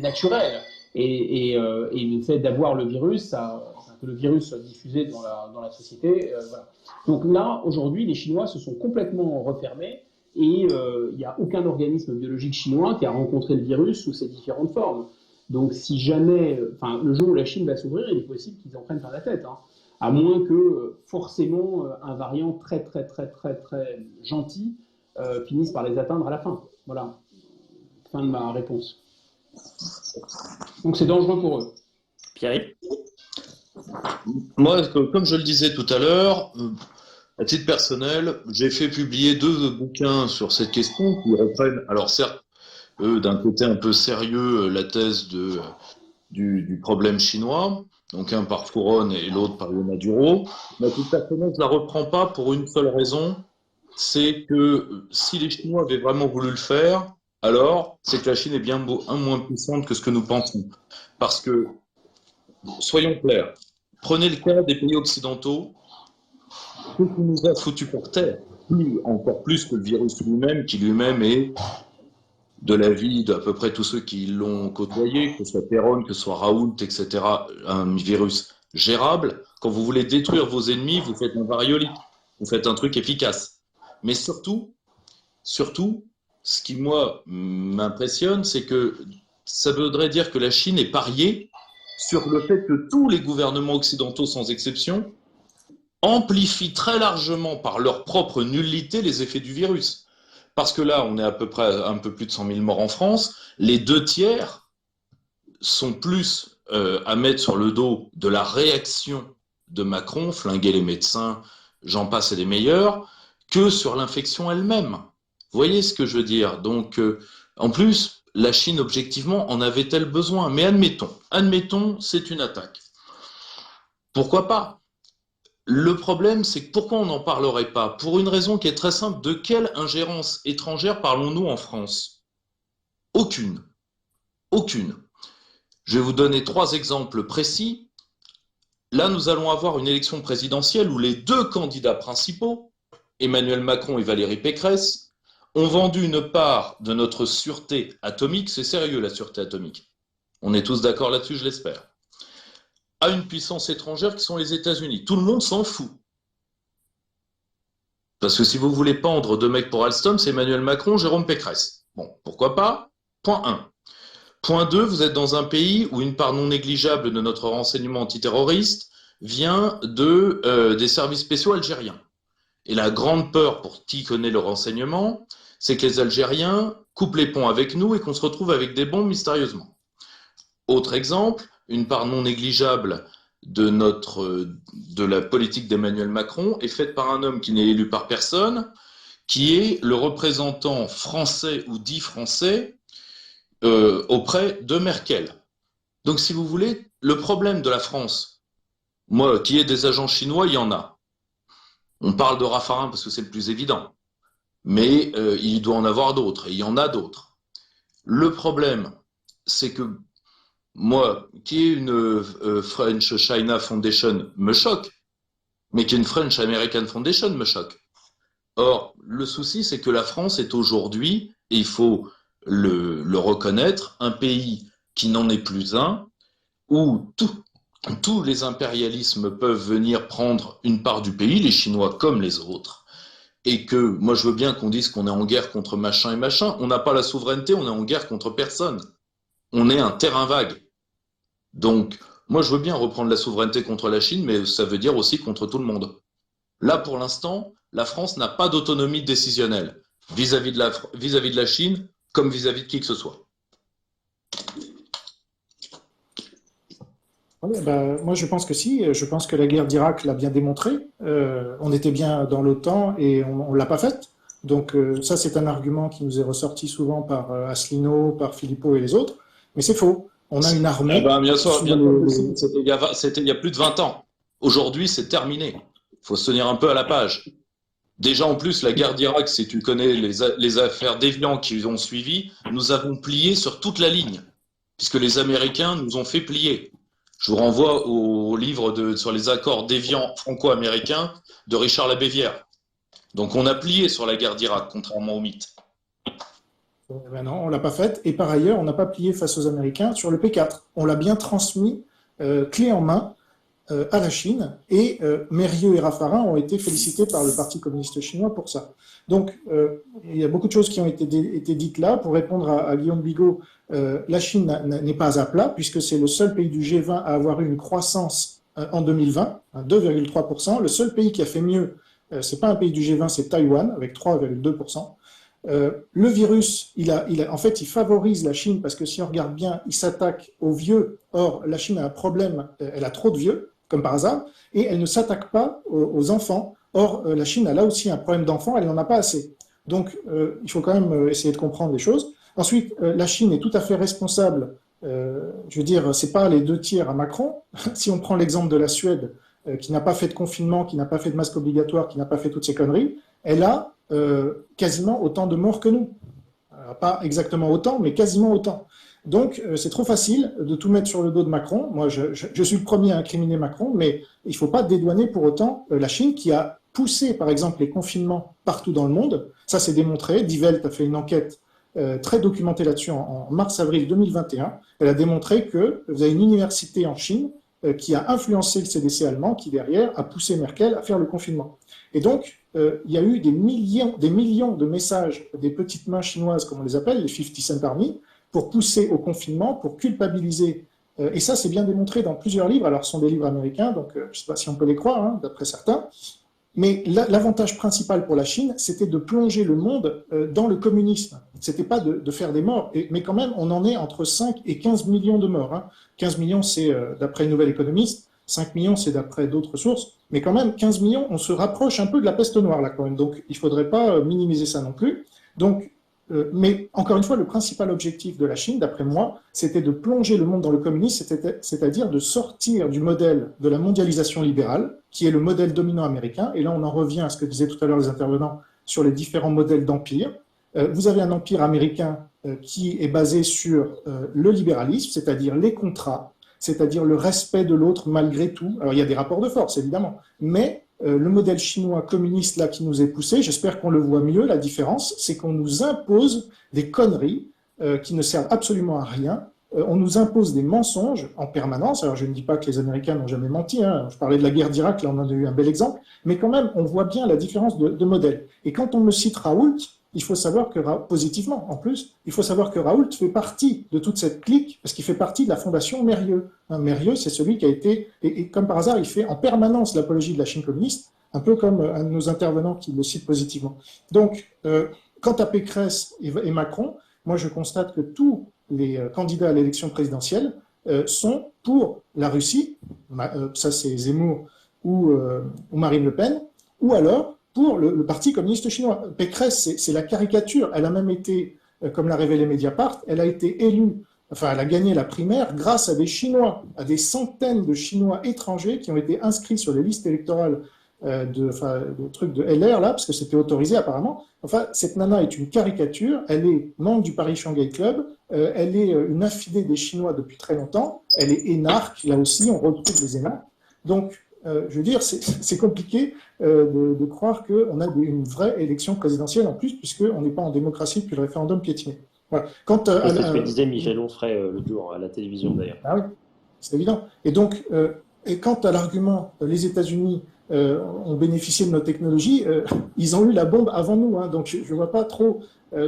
naturelle. Et le fait d'avoir le virus, que le virus soit diffusé dans la société, voilà. Donc là, aujourd'hui, les Chinois se sont complètement refermés. Et il n'y a aucun organisme biologique chinois qui a rencontré le virus sous ses différentes formes. Donc si jamais, le jour où la Chine va s'ouvrir, il est possible qu'ils en prennent plein la tête. à moins que forcément un variant très très très très très gentil finisse par les atteindre à la fin. Voilà, fin de ma réponse. Donc c'est dangereux pour eux. Pierre? Moi, comme je le disais tout à l'heure, à titre personnel, j'ai fait publier 2 bouquins sur cette question qui reprennent, alors certes, d'un côté un peu sérieux, la thèse du problème chinois, donc un par Fouron et l'autre par Maduro. Mais à titre personnel, je ne la reprends pas pour une seule raison, c'est que si les Chinois avaient vraiment voulu le faire, alors c'est que la Chine est bien moins puissante que ce que nous pensons. Parce que, soyons clairs, prenez le cas des pays occidentaux, ce qui nous a foutu par terre, encore plus que le virus lui-même, qui lui-même est, de l'avis d'à peu près tous ceux qui l'ont côtoyé, que ce soit Perron, que ce soit Raoult, etc., un virus gérable. Quand vous voulez détruire vos ennemis, vous faites un variolite, vous faites un truc efficace. Mais surtout, ce qui, moi, m'impressionne, c'est que ça voudrait dire que la Chine est pariée sur le fait que tous les gouvernements occidentaux, sans exception, amplifient très largement par leur propre nullité les effets du virus. Parce que là, on est à peu près un peu plus de 100 000 morts en France. Les 2 tiers sont plus à mettre sur le dos de la réaction de Macron, flinguer les médecins, j'en passe et des meilleurs, que sur l'infection elle-même. Vous voyez ce que je veux dire? Donc, en plus, la Chine, objectivement, en avait-elle besoin? Mais admettons, c'est une attaque. Pourquoi pas? Le problème, c'est que pourquoi on n'en parlerait pas? Pour une raison qui est très simple. De quelle ingérence étrangère parlons-nous en France? Aucune. Aucune. Je vais vous donner 3 exemples précis. Là, nous allons avoir une élection présidentielle où les 2 candidats principaux, Emmanuel Macron et Valérie Pécresse, ont vendu une part de notre sûreté atomique, c'est sérieux la sûreté atomique, on est tous d'accord là-dessus, je l'espère, à une puissance étrangère qui sont les États-Unis. Tout le monde s'en fout. Parce que si vous voulez pendre 2 mecs pour Alstom, c'est Emmanuel Macron, Jérôme Pécresse. Bon, pourquoi pas? Point 1. Point 2, vous êtes dans un pays où une part non négligeable de notre renseignement antiterroriste vient des services spéciaux algériens. Et la grande peur pour qui connaît le renseignement, c'est que les Algériens coupent les ponts avec nous et qu'on se retrouve avec des bombes mystérieusement. Autre exemple, une part non négligeable de la politique d'Emmanuel Macron est faite par un homme qui n'est élu par personne, qui est le représentant français ou dit français auprès de Merkel. Donc si vous voulez, le problème de la France, moi, qui ai des agents chinois, il y en a. On parle de Raffarin parce que c'est le plus évident. Mais il doit en avoir d'autres, et il y en a d'autres. Le problème, c'est que moi, qui est une French China Foundation, me choque, mais qui est une French American Foundation me choque. Or, le souci, c'est que la France est aujourd'hui, et il faut le reconnaître, un pays qui n'en est plus un, où tous les impérialismes peuvent venir prendre une part du pays, les Chinois comme les autres, et que moi je veux bien qu'on dise qu'on est en guerre contre machin et machin, on n'a pas la souveraineté, on est en guerre contre personne. On est un terrain vague. Donc, moi je veux bien reprendre la souveraineté contre la Chine, mais ça veut dire aussi contre tout le monde. Là, pour l'instant, la France n'a pas d'autonomie décisionnelle vis-à-vis de la Chine, comme vis-à-vis de qui que ce soit. Oui, moi, je pense que si. Je pense que la guerre d'Irak l'a bien démontré. On était bien dans l'OTAN et on ne l'a pas faite. Donc, ça, c'est un argument qui nous est ressorti souvent par Asselineau, par Philippot et les autres. Mais c'est faux. On a une armée. Bien sûr, c'était il y a plus de 20 ans. Aujourd'hui, c'est terminé. Il faut se tenir un peu à la page. Déjà, en plus, la guerre d'Irak, si tu connais les affaires d'Évian qui ont suivi, nous avons plié sur toute la ligne, puisque les Américains nous ont fait plier. Je vous renvoie au livre sur les accords d'Évian franco-américains de Richard Labévière. Donc on a plié sur la guerre d'Irak, contrairement au mythe. Ben non, on ne l'a pas faite. Et par ailleurs, on n'a pas plié face aux Américains sur le P4. On l'a bien transmis clé en main à la Chine. Et Mérieux et Raffarin ont été félicités par le Parti communiste chinois pour ça. Donc, il y a beaucoup de choses qui ont été dites là. Pour répondre à Guillaume Bigot, la Chine n'est pas à plat, puisque c'est le seul pays du G20 à avoir eu une croissance en 2020, 2,3%. Le seul pays qui a fait mieux, c'est pas un pays du G20, c'est Taïwan, avec 3,2%. Le virus, en fait, il favorise la Chine parce que si on regarde bien, il s'attaque aux vieux. Or, la Chine a un problème, elle a trop de vieux, comme par hasard, et elle ne s'attaque pas aux enfants. Or, la Chine a là aussi un problème d'enfants, elle n'en a pas assez. Donc, il faut quand même essayer de comprendre les choses. Ensuite, la Chine est tout à fait responsable. Je veux dire, c'est pas les 2 tiers à Macron. Si on prend l'exemple de la Suède, qui n'a pas fait de confinement, qui n'a pas fait de masque obligatoire, qui n'a pas fait toutes ces conneries, elle a quasiment autant de morts que nous. Alors, pas exactement autant, mais quasiment autant. Donc, c'est trop facile de tout mettre sur le dos de Macron. Moi, je suis le premier à incriminer Macron, mais il ne faut pas dédouaner pour autant la Chine qui a poussé, par exemple, les confinements partout dans le monde. Ça, c'est démontré. Die Welt a fait une enquête très documentée là-dessus en mars-avril 2021. Elle a démontré que vous avez une université en Chine qui a influencé le CDC allemand, qui derrière a poussé Merkel à faire le confinement. Et donc, il y a eu des millions de messages des petites mains chinoises, comme on les appelle, les 50 Cent Army, pour pousser au confinement, pour culpabiliser. Et ça, c'est bien démontré dans plusieurs livres. Alors, ce sont des livres américains, donc je ne sais pas si on peut les croire, hein, d'après certains. Mais l'avantage principal pour la Chine, c'était de plonger le monde dans le communisme. C'était pas de faire des morts, mais quand même, on en est entre 5 et 15 millions de morts. Hein. 15 millions, c'est d'après Nouvel Économiste, 5 millions, c'est d'après d'autres sources, mais quand même, 15 millions, on se rapproche un peu de la peste noire, là, quand même. Donc, il ne faudrait pas minimiser ça non plus. Donc, mais encore une fois, le principal objectif de la Chine, d'après moi, c'était de plonger le monde dans le communisme, c'est-à-dire de sortir du modèle de la mondialisation libérale, qui est le modèle dominant américain. Et là, on en revient à ce que disaient tout à l'heure les intervenants sur les différents modèles d'empire. Vous avez un empire américain qui est basé sur le libéralisme, c'est-à-dire les contrats, c'est-à-dire le respect de l'autre malgré tout. Alors, il y a des rapports de force, évidemment, mais le modèle chinois communiste là qui nous est poussé, j'espère qu'on le voit mieux, la différence, c'est qu'on nous impose des conneries qui ne servent absolument à rien. On nous impose des mensonges en permanence. Alors, je ne dis pas que les Américains n'ont jamais menti, hein. Je parlais de la guerre d'Irak, là on en a eu un bel exemple, mais quand même, on voit bien la différence de modèle. Et quand on me cite Raoult, il faut savoir que, positivement en plus, il faut savoir que Raoult fait partie de toute cette clique, parce qu'il fait partie de la fondation Mérieux. Hein, Mérieux, c'est celui qui a été, et comme par hasard, il fait en permanence l'apologie de la Chine communiste, un peu comme un de nos intervenants qui le cite positivement. Donc, quant à Pécresse et Macron, moi je constate que tous les candidats à l'élection présidentielle sont pour la Russie, ça c'est Zemmour ou Marine Le Pen, ou alors pour le Parti communiste chinois. Pécresse, c'est la caricature. Elle a même été, comme l'a révélé Mediapart, elle a été élue, enfin elle a gagné la primaire grâce à des Chinois, à des centaines de Chinois étrangers qui ont été inscrits sur les listes électorales de trucs de LR, là, parce que c'était autorisé apparemment. Enfin, cette nana est une caricature, elle est membre du Paris Shanghai Club, elle est une affidée des Chinois depuis très longtemps, elle est énarque, là aussi, on retrouve les énarques. Donc, je veux dire, c'est compliqué de croire qu'on a une vraie élection présidentielle en plus, puisqu'on n'est pas en démocratie depuis le référendum piétiné. Voilà. C'est ce que disait Michel Onfray l'autre jour à la télévision d'ailleurs. Ah oui, c'est évident. Et donc, et quant à l'argument, les États-Unis ont bénéficié de nos technologies, ils ont eu la bombe avant nous. Hein, donc, je ne vois pas trop.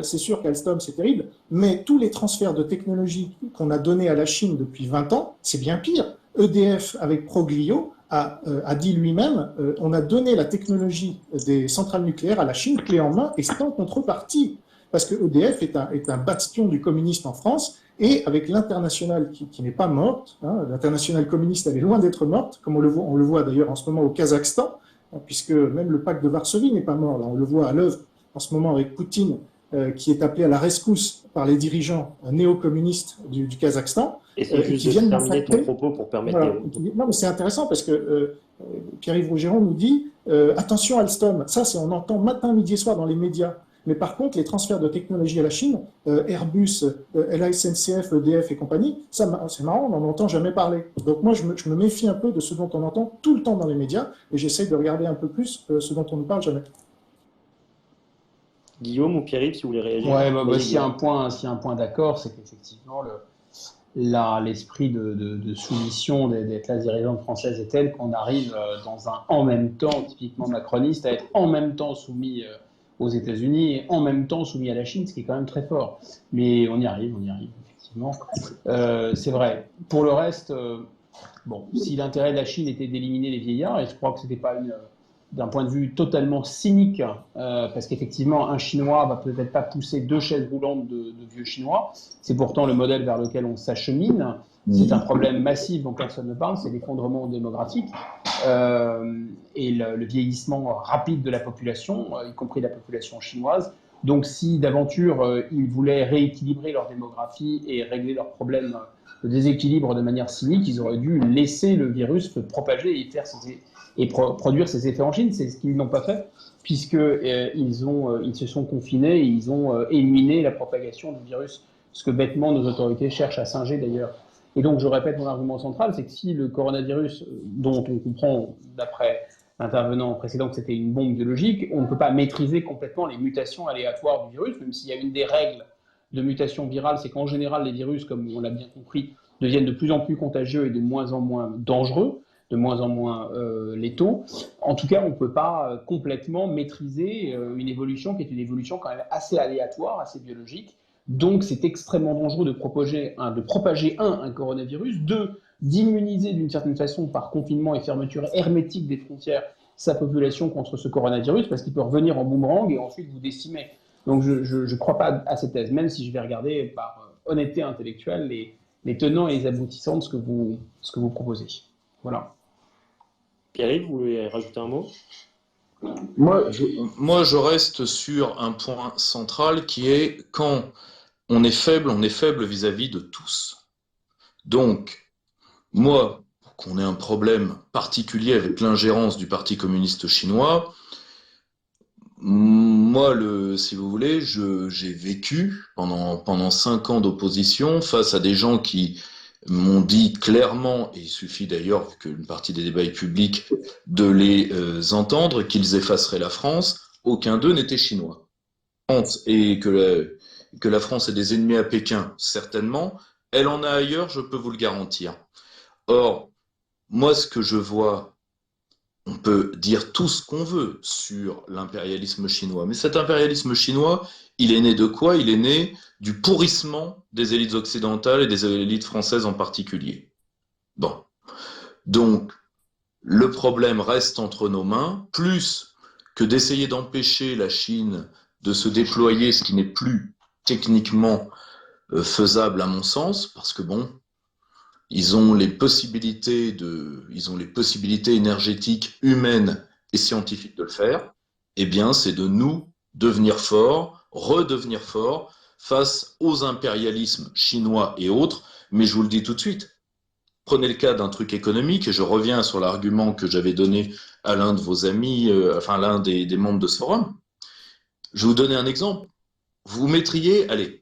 C'est sûr qu'Alstom, c'est terrible, mais tous les transferts de technologie qu'on a donnés à la Chine depuis 20 ans, c'est bien pire. EDF, avec Proglio, a dit lui-même, on a donné la technologie des centrales nucléaires à la Chine clé en main et sans contrepartie. Parce que EDF est un bastion du communisme en France et avec l'internationale qui n'est pas morte, hein, l'internationale communiste elle est loin d'être morte, comme on le voit d'ailleurs en ce moment au Kazakhstan, hein, puisque même le pacte de Varsovie n'est pas mort. Là, on le voit à l'œuvre en ce moment avec Poutine, qui est appelé à la rescousse par les dirigeants néo-communistes du Kazakhstan. Et c'est juste de terminer ton propos pour permettre... Voilà. Non, mais c'est intéressant parce que Pierre-Yves Rougeron nous dit attention Alstom, ça on entend matin, midi et soir dans les médias. Mais par contre, les transferts de technologie à la Chine, Airbus, la SNCF, EDF et compagnie, ça c'est marrant, on n'en entend jamais parler. Donc moi, je me méfie un peu de ce dont on entend tout le temps dans les médias et j'essaye de regarder un peu plus ce dont on ne parle jamais. Guillaume ou Pierre-Yves, si vous voulez réagir. Ouais, s'il y a un point d'accord, c'est qu'effectivement, l'esprit de soumission des classes dirigeantes françaises est tel qu'on arrive dans un en même temps typiquement macroniste à être en même temps soumis aux États-Unis et en même temps soumis à la Chine, ce qui est quand même très fort. Mais on y arrive effectivement. C'est vrai. Pour le reste, Bon, si l'intérêt de la Chine était d'éliminer les vieillards, et je crois que ce n'était pas d'un point de vue totalement cynique, parce qu'effectivement, un Chinois va peut-être pas pousser 2 chaises roulantes de vieux Chinois. C'est pourtant le modèle vers lequel on s'achemine. C'est un problème massif dont personne ne parle, c'est l'effondrement démographique et le vieillissement rapide de la population, y compris la population chinoise. Donc, si d'aventure ils voulaient rééquilibrer leur démographie et régler leurs problèmes de déséquilibre de manière cynique, ils auraient dû laisser le virus se propager et produire ses effets en Chine. C'est ce qu'ils n'ont pas fait, puisque ils se sont confinés et ils ont éliminé la propagation du virus, ce que bêtement nos autorités cherchent à singer d'ailleurs. Et donc, je répète mon argument central, c'est que si le coronavirus, dont on comprend d'après l'intervenant précédent que c'était une bombe biologique, on ne peut pas maîtriser complètement les mutations aléatoires du virus, même s'il y a une des règles de mutation virale, c'est qu'en général, les virus, comme on l'a bien compris, deviennent de plus en plus contagieux et de moins en moins dangereux, de moins en moins létaux. En tout cas, on ne peut pas complètement maîtriser une évolution qui est une évolution quand même assez aléatoire, assez biologique. Donc, c'est extrêmement dangereux de propager un coronavirus, deux, d'immuniser d'une certaine façon par confinement et fermeture hermétique des frontières sa population contre ce coronavirus, parce qu'il peut revenir en boomerang et ensuite vous décimer. Donc, je ne crois pas à cette thèse, même si je vais regarder par honnêteté intellectuelle les tenants et les aboutissants de ce que vous proposez. Voilà. Pierre-Yves, vous voulez rajouter un mot? Moi, je reste sur un point central qui est quand on est faible vis-à-vis de tous. Donc, moi, qu'on ait un problème particulier avec l'ingérence du Parti communiste chinois, moi, si vous voulez, j'ai vécu pendant 5 ans d'opposition face à des gens qui m'ont dit clairement, et il suffit d'ailleurs, vu qu'une partie des débats est publique, de les entendre, qu'ils effaceraient la France. Aucun d'eux n'était chinois. Et que la France ait des ennemis à Pékin, certainement. Elle en a ailleurs, je peux vous le garantir. Or, moi, ce que je vois, on peut dire tout ce qu'on veut sur l'impérialisme chinois, mais cet impérialisme chinois, il est né de quoi? Il est né du pourrissement des élites occidentales et des élites françaises en particulier. Bon. Donc, le problème reste entre nos mains, plus que d'essayer d'empêcher la Chine de se déployer, ce qui n'est plus techniquement faisable à mon sens, parce que bon, ils ont les possibilités énergétiques, humaines et scientifiques de le faire. Eh bien, c'est de nous devenir forts, redevenir forts face aux impérialismes chinois et autres. Mais je vous le dis tout de suite, prenez le cas d'un truc économique, et je reviens sur l'argument que j'avais donné à l'un de vos amis, l'un des membres de ce forum. Je vais vous donner un exemple. Vous mettriez, allez,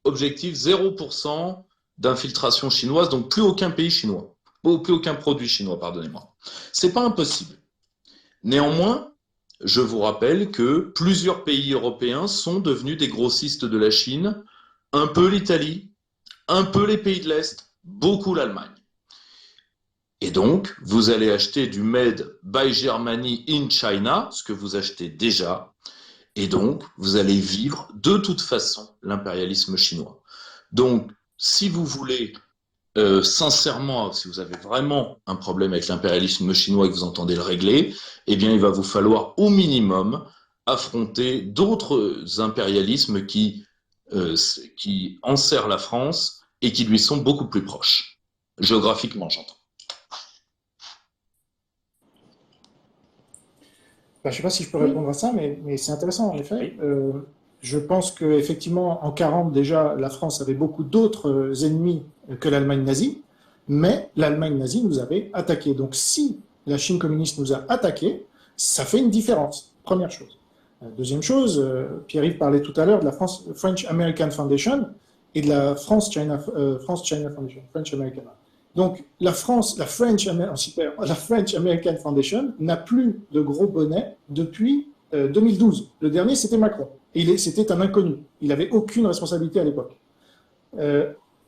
objectif 0% d'infiltration chinoise, donc plus aucun pays chinois, plus aucun produit chinois, pardonnez-moi. C'est pas impossible. Néanmoins, je vous rappelle que plusieurs pays européens sont devenus des grossistes de la Chine, un peu l'Italie, un peu les pays de l'Est, beaucoup l'Allemagne. Et donc, vous allez acheter du Made by Germany in China, ce que vous achetez déjà, et donc, vous allez vivre de toute façon l'impérialisme chinois. Donc, si vous voulez, sincèrement, si vous avez vraiment un problème avec l'impérialisme chinois et que vous entendez le régler, eh bien, il va vous falloir au minimum affronter d'autres impérialismes qui enserrent la France et qui lui sont beaucoup plus proches, géographiquement, j'entends. Je ne sais pas si je peux répondre à ça, mais c'est intéressant en effet. Je pense qu'effectivement, en 1940, déjà, la France avait beaucoup d'autres ennemis que l'Allemagne nazie, mais l'Allemagne nazie nous avait attaqués. Donc si la Chine communiste nous a attaqués, ça fait une différence, première chose. Deuxième chose, Pierre-Yves parlait tout à l'heure de la French American Foundation et de la France-China Foundation, French American. Donc la French American Foundation n'a plus de gros bonnets depuis 2012. Le dernier, c'était Macron. Et c'était un inconnu. Il n'avait aucune responsabilité à l'époque.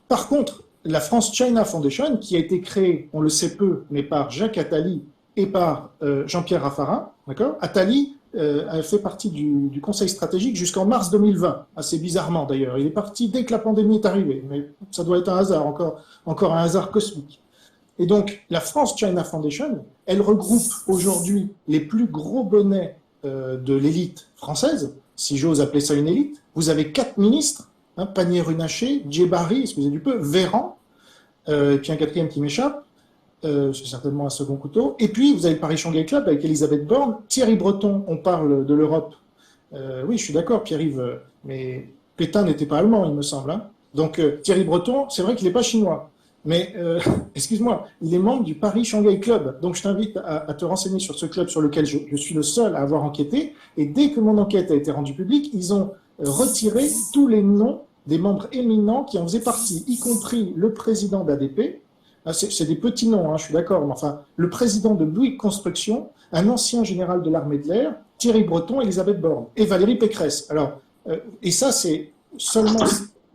Par contre, la France-China Foundation, qui a été créée, on le sait peu, mais par Jacques Attali et par Jean-Pierre Raffarin, d'accord? Attali a fait partie du Conseil stratégique jusqu'en mars 2020, assez bizarrement d'ailleurs. Il est parti dès que la pandémie est arrivée, mais ça doit être un hasard, encore un hasard cosmique. Et donc, la France-China Foundation, elle regroupe aujourd'hui les plus gros bonnets de l'élite française, si j'ose appeler ça une élite. Vous avez 4 ministres, hein, Pannier-Runacher, Djebari, excusez du peu, Véran, et puis un quatrième qui m'échappe, c'est certainement un second couteau. Et puis, vous avez le Paris-Shanghai Club avec Elisabeth Borne, Thierry Breton, on parle de l'Europe. Oui, je suis d'accord, Pierre-Yves, mais Pétain n'était pas allemand, il me semble. Hein. Donc, Thierry Breton, c'est vrai qu'il n'est pas chinois. Mais, excuse-moi, il est membre du Paris-Shanghai Club. Donc, je t'invite à te renseigner sur ce club sur lequel je suis le seul à avoir enquêté. Et dès que mon enquête a été rendue publique, ils ont retiré tous les noms des membres éminents qui en faisaient partie, y compris le président d'ADP. C'est des petits noms, hein, je suis d'accord. Mais enfin, le président de Bouygues Construction, un ancien général de l'armée de l'air, Thierry Breton, Elisabeth Borne et Valérie Pécresse. Alors, et ça, c'est seulement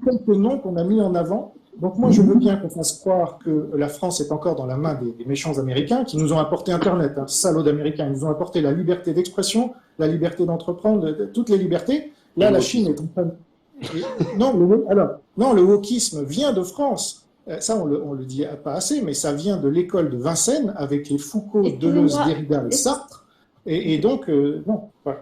quelques noms qu'on a mis en avant. Donc moi, je veux bien qu'on fasse croire que la France est encore dans la main des méchants Américains qui nous ont apporté Internet, hein, salauds d'Américains. Ils nous ont apporté la liberté d'expression, la liberté d'entreprendre, toutes les libertés. Là, la Chine est en train de... Non, le wokisme vient de France. Ça, on le dit pas assez, mais ça vient de l'école de Vincennes avec les Foucault, Deleuze, Derrida et Sartre. Et donc, non, voilà.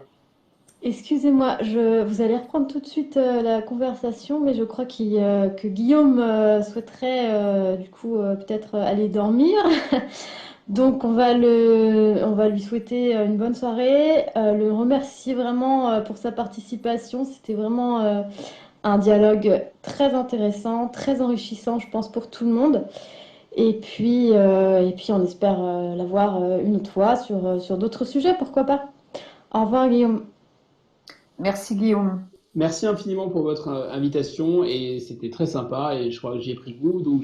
Excusez-moi, vous allez reprendre tout de suite la conversation, mais je crois que Guillaume souhaiterait du coup peut-être aller dormir. Donc on va lui souhaiter une bonne soirée, le remercier vraiment pour sa participation. C'était vraiment un dialogue très intéressant, très enrichissant, je pense, pour tout le monde. Et puis on espère l'avoir une autre fois sur d'autres sujets, pourquoi pas. Au revoir Guillaume. Merci Guillaume. Merci infiniment pour votre invitation et c'était très sympa et je crois que j'y ai pris goût. Donc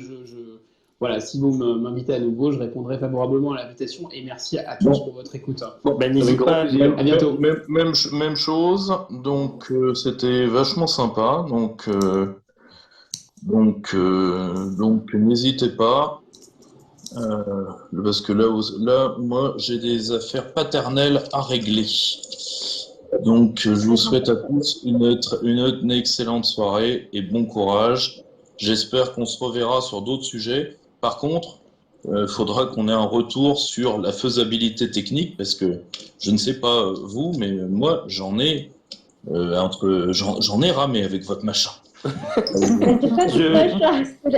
voilà, si vous m'invitez à nouveau, je répondrai favorablement à l'invitation et merci à tous pour votre écoute. Ben, n'hésite pas. À bientôt. Même chose, donc c'était vachement sympa, donc n'hésitez pas, parce que là, moi, j'ai des affaires paternelles à régler. Donc, je vous souhaite à tous une excellente soirée et bon courage. J'espère qu'on se reverra sur d'autres sujets. Par contre, il faudra qu'on ait un retour sur la faisabilité technique parce que je ne sais pas vous, mais moi, j'en ai ramé avec votre machin.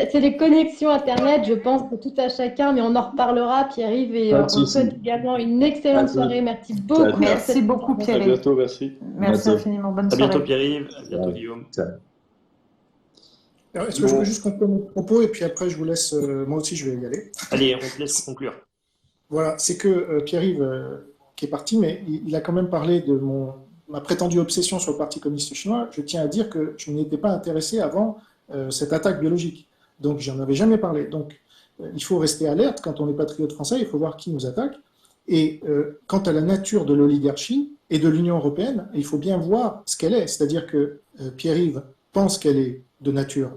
C'est les connexions Internet, je pense, pour tout à chacun, mais on en reparlera, Pierre-Yves, et on vous souhaite également une excellente soirée. Merci beaucoup. Merci beaucoup, À Pierre-Yves. bientôt, merci. Merci infiniment. Bonne À soirée. bientôt, Pierre-Yves. À bientôt, Guillaume. Alors, est-ce que je peux juste compléter mon propos et puis après je vous laisse, moi aussi je vais y aller. Allez, on te laisse conclure. Voilà, c'est que Pierre-Yves, qui est parti, mais il a quand même parlé de ma prétendue obsession sur le Parti communiste chinois. Je tiens à dire que je n'étais pas intéressé avant cette attaque biologique. Donc, j'en avais jamais parlé. Donc, il faut rester alerte quand on est patriote français, il faut voir qui nous attaque. Et quant à la nature de l'oligarchie et de l'Union européenne, il faut bien voir ce qu'elle est. C'est-à-dire que Pierre-Yves pense qu'elle est de nature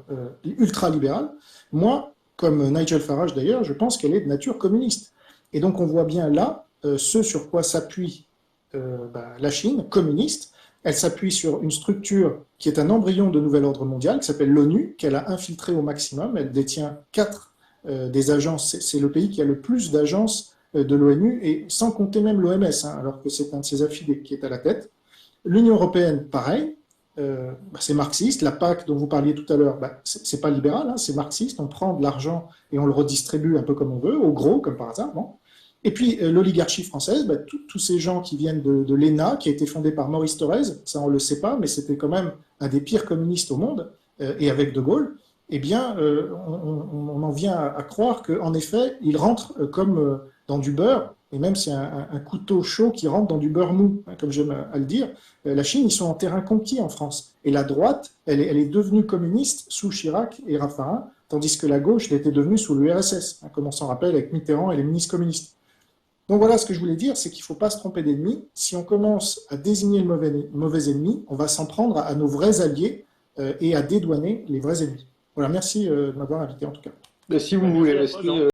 ultra-libérale. Moi, comme Nigel Farage d'ailleurs, je pense qu'elle est de nature communiste. Et donc, on voit bien là ce sur quoi s'appuie la Chine communiste. Elle s'appuie sur une structure qui est un embryon de nouvel ordre mondial, qui s'appelle l'ONU, qu'elle a infiltré au maximum. Elle détient 4 des agences. C'est le pays qui a le plus d'agences de l'ONU, et sans compter même l'OMS, hein, alors que c'est un de ses affiliés qui est à la tête. L'Union européenne, pareil, c'est marxiste. La PAC dont vous parliez tout à l'heure, c'est pas libéral, hein, c'est marxiste. On prend de l'argent et on le redistribue un peu comme on veut, au gros, comme par hasard. Bon. Et puis l'oligarchie française, tous ces gens qui viennent de l'ENA, qui a été fondé par Maurice Thorez, ça on le sait pas, mais c'était quand même un des pires communistes au monde, et avec De Gaulle, eh bien on en vient à croire qu'en effet, ils rentrent comme dans du beurre, et même c'est un couteau chaud qui rentre dans du beurre mou, hein, comme j'aime à le dire. La Chine, ils sont en terrain conquis en France. Et la droite, elle est devenue communiste sous Chirac et Raffarin, tandis que la gauche, elle était devenue sous l'URSS, hein, comme on s'en rappelle avec Mitterrand et les ministres communistes. Donc voilà, ce que je voulais dire, c'est qu'il ne faut pas se tromper d'ennemi. Si on commence à désigner le mauvais ennemi, on va s'en prendre à nos vrais alliés et à dédouaner les vrais ennemis. Voilà, merci de m'avoir invité en tout cas. Mais si vous voulez rester